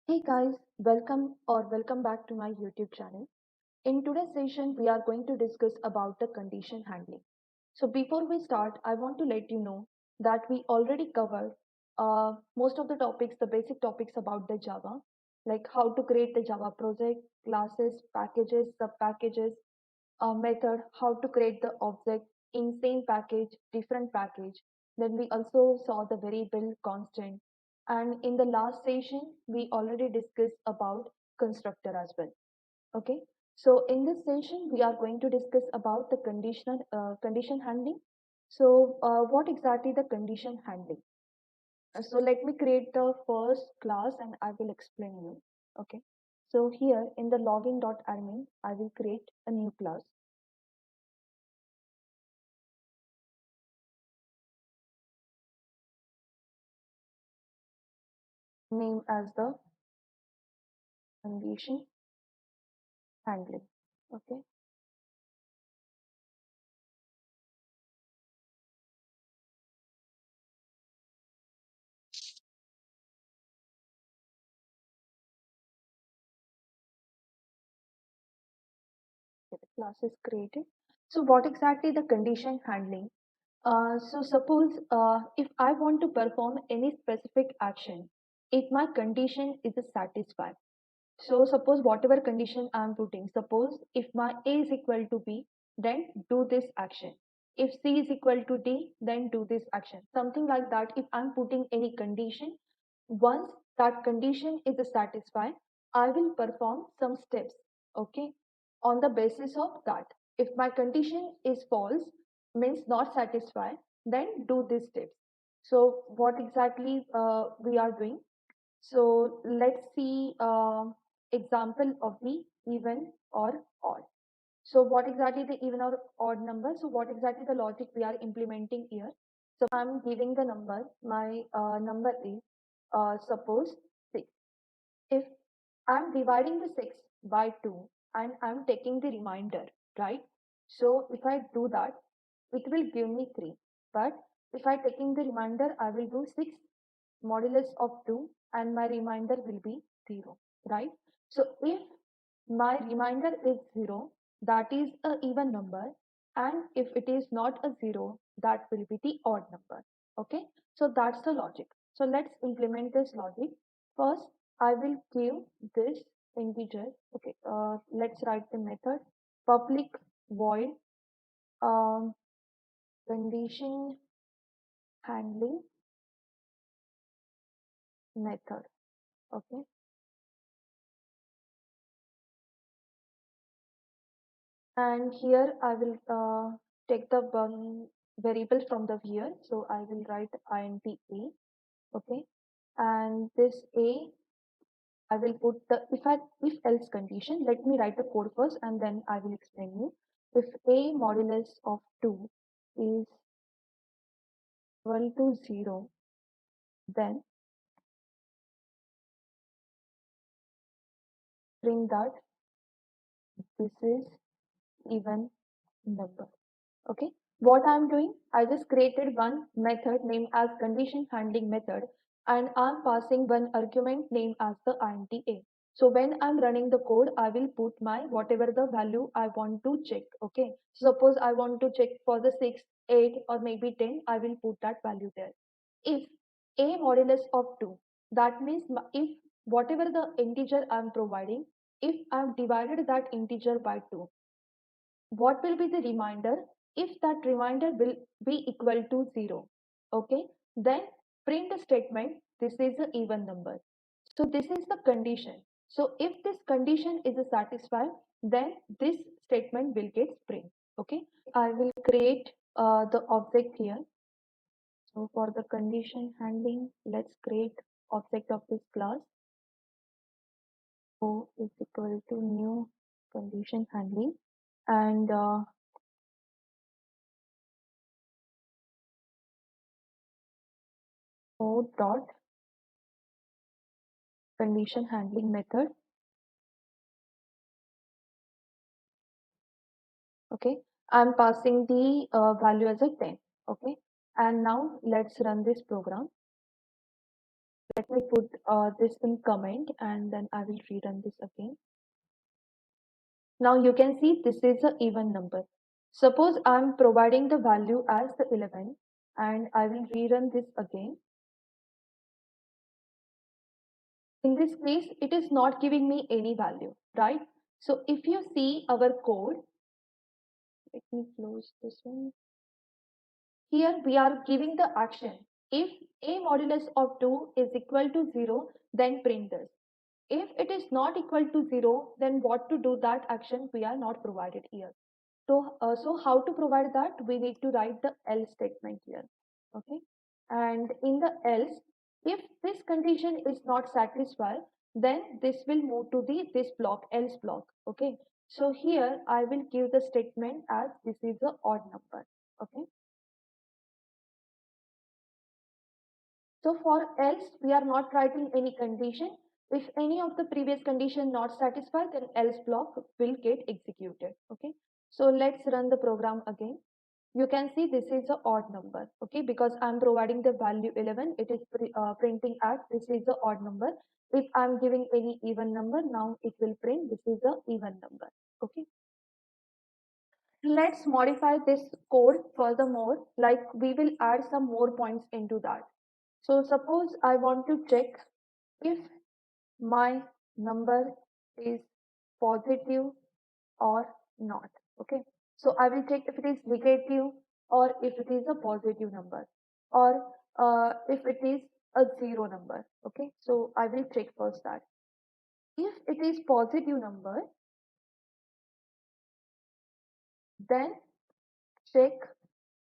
Hey guys, welcome back to my YouTube channel. In today's session, we are going to discuss about the condition handling. So before we start, I want to let you know that we already covered most of the topics, the basic topics about the Java, like how to create the Java project, classes, packages, sub-packages, method, how to create the object in same package, different package. Then we also saw the variable constant. And in the last session, we already discussed about constructor as well. Okay. So in this session, we are going to discuss about the condition handling. So what exactly the condition handling? So let me create the first class and I will explain you. Okay. So here in the login.admin, I will create a new class. Name as the condition handling. Okay. The class is created. So what exactly the condition handling? So suppose if I want to perform any specific action, if my condition is satisfied. So suppose whatever condition I'm putting, suppose if my A is equal to B, then do this action. If C is equal to D, then do this action. Something like that. If I'm putting any condition, once that condition is satisfied, I will perform some steps. Okay. On the basis of that, if my condition is false, means not satisfied, then do these steps. So what exactly we are doing? So let's see example of the even or odd. So what exactly the even or odd number? So what exactly the logic we are implementing here? Suppose I'm giving the number, my number is suppose 6. If I'm dividing the 6 by 2 and I'm taking the remainder, right? So if I do that, it will give me 3. But if I taking the remainder, I will do 6 modulus of 2 and my remainder will be 0, right? So if my remainder is 0, that is a even number, and if it is not a 0, that will be the odd number. Okay, so that's the logic. So let's implement this logic. First, I will give this integer. Okay, let's write the method public void um, condition handling method. Okay, and here I will take the variable from the here. So I will write int a. Okay, and this a I will put the if else condition. Let me write the code first and then I will explain you. If a modulus of 2 is equal to 0, then print that this is even number. Okay, what I'm doing, I just created one method named as condition handling method, and I'm passing one argument named as the int a. So when I'm running the code, I will put my whatever the value I want to check. Okay, so suppose I want to check for the 6, 8 or maybe 10, I will put that value there. If a modulus of 2, that means if whatever the integer I'm providing, if I've divided that integer by 2, what will be the reminder? If that reminder will be equal to 0, okay, then print a statement, this is an even number. So this is the condition. So if this condition is satisfied, then this statement will get print. Okay, I will create the object here. So for the condition handling, let's create object of this class. O is equal to new condition handling, and O dot condition handling method. Okay, I'm passing the value as a 10. Okay, and now let's run this program. Let me put this in comment and then I will rerun this again. Now you can see this is an even number. Suppose I'm providing the value as the 11 and I will rerun this again. In this case, it is not giving me any value, right? So if you see our code, let me close this one. Here we are giving the action. If a modulus of 2 is equal to 0, then print this. If it is not equal to 0, then what to do that action we are not provided here. So how to provide that? We need to write the else statement here. Okay. And in the else, if this condition is not satisfied, then this will move to this block, else block. Okay. So here I will give the statement as this is the odd number. Okay. So for else, we are not writing any condition. If any of the previous condition not satisfied, then else block will get executed. Okay. So let's run the program again. You can see this is a odd number. Okay. Because I'm providing the value 11, it is printing at this is the odd number. If I'm giving any even number, now it will print this is a even number. Okay. Let's modify this code furthermore, like we will add some more points into that. So suppose I want to check if my number is positive or not. Okay. So I will check if it is negative or if it is a positive number or if it is a zero number. Okay. So I will check first that. If it is positive number, then check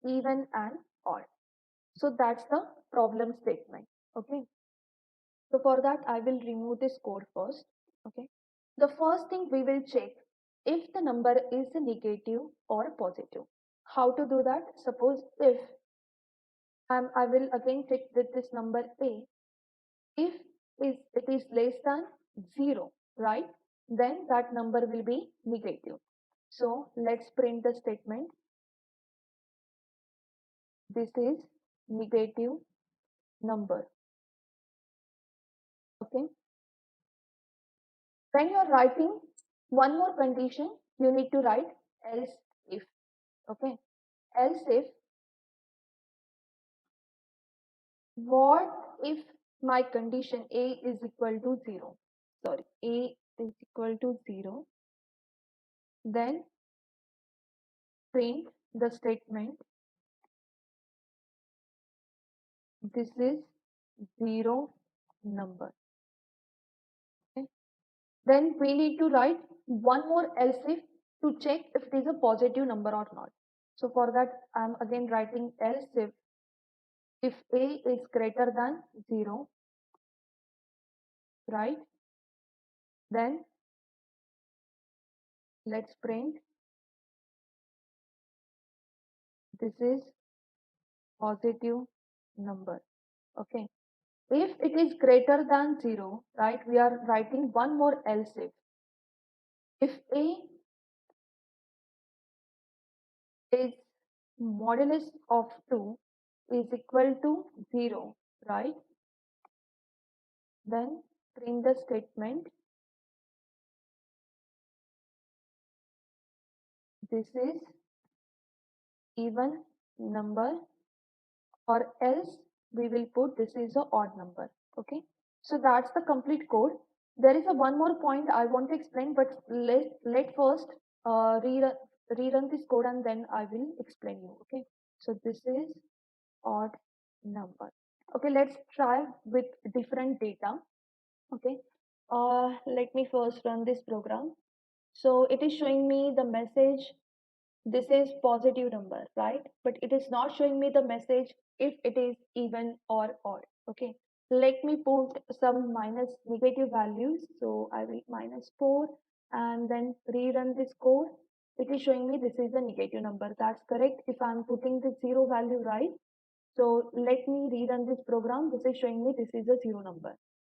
even and odd. So that's the problem statement. Okay. So for that, I will remove this code first. Okay. The first thing we will check if the number is negative or positive. How to do that? Suppose if I will again check with this number a. If it is less than 0, right? Then that number will be negative. So let's print the statement. This is negative number. Okay. When you are writing one more condition, you need to write else if. Okay. Else if what if my condition A is equal to 0? Sorry, A is equal to 0. Then print the statement. This is 0 number. Okay. Then we need to write one more else if to check if it is a positive number or not. So for that, I'm again writing else if A is greater than 0, right? Then let's print this is positive number. Okay. If it is greater than 0, right, we are writing one more else if. If A is modulus of 2 is equal to 0, right, then print the statement. This is even number or else we will put this is a odd number. Okay. So that's the complete code. There is a one more point I want to explain, but let first rerun this code and then I will explain you. Okay. So this is odd number. Okay, let's try with different data. Okay. Let me first run this program. So it is showing me the message. This is positive number, right? But it is not showing me the message if it is even or odd. Okay. Let me put some minus negative values. So I will -4 and then rerun this code. It is showing me this is a negative number. That's correct. If I'm putting the zero value, right? So let me rerun this program. This is showing me this is a zero number.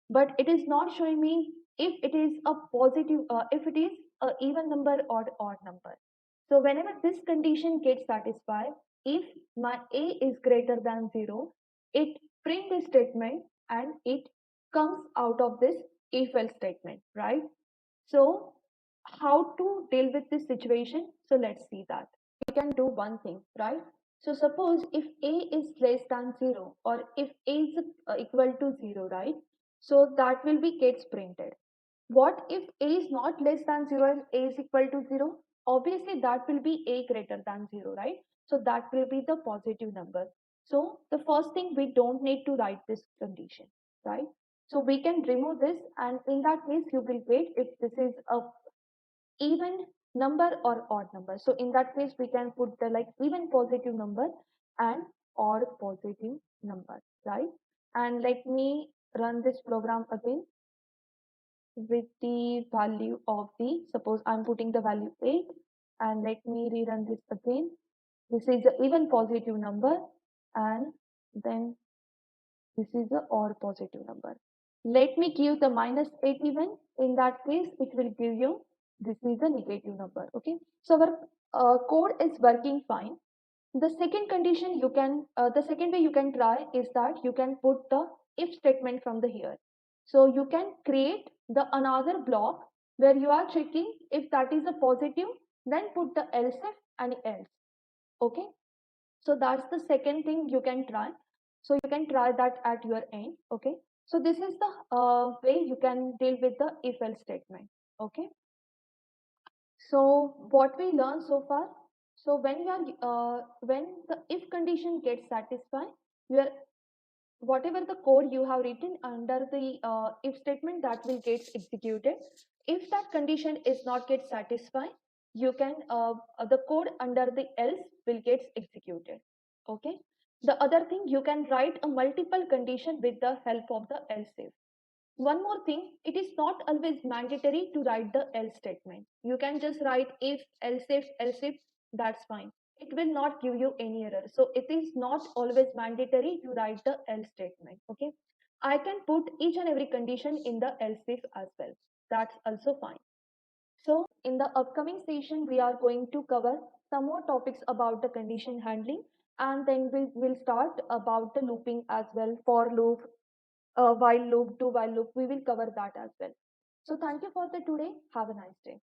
But it is not showing me if it is a positive, if it is a even number or odd number. So whenever this condition gets satisfied, if my A is greater than 0, it print this statement and it comes out of this if else statement, right? So how to deal with this situation? So let's see that. We can do one thing, right? So suppose if a is less than 0 or if a is equal to 0, right? So that will be gets printed. What if a is not less than 0 and a is equal to 0? Obviously that will be a greater than 0, right? So that will be the positive number. So the first thing, we don't need to write this condition, right? So we can remove this, and in that case you will get if this is a even number or odd number. So in that case we can put the like even positive number and odd positive number, right? And let me run this program again with the value of the, suppose I'm putting the value 8, and let me rerun this again. This is the even positive number, and then this is the odd positive number. Let me give the minus 8 even. In that case, it will give you, this is a negative number. Okay. So our code is working fine. The second condition you can, the second way you can try is that you can put the if statement from the here. So you can create the another block where you are checking if that is a positive, then put the else if and else. Okay. So that's the second thing you can try. So you can try that at your end. Okay. So this is the way you can deal with the if else statement. Okay. So what we learned so far. So when you are when the if condition gets satisfied, you are, whatever the code you have written under the if statement, that will get executed. If that condition is not get satisfied, you can the code under the else will get executed. Okay. The other thing, you can write a multiple condition with the help of the else if. One more thing, it is not always mandatory to write the else statement. You can just write else if, that's fine. It will not give you any error. So it is not always mandatory to write the else statement. Okay. I can put each and every condition in the else if as well. That's also fine. So in the upcoming session, we are going to cover some more topics about the condition handling, and then we will start about the looping as well, for loop, while loop, do while loop. We will cover that as well. So thank you for the today. Have a nice day.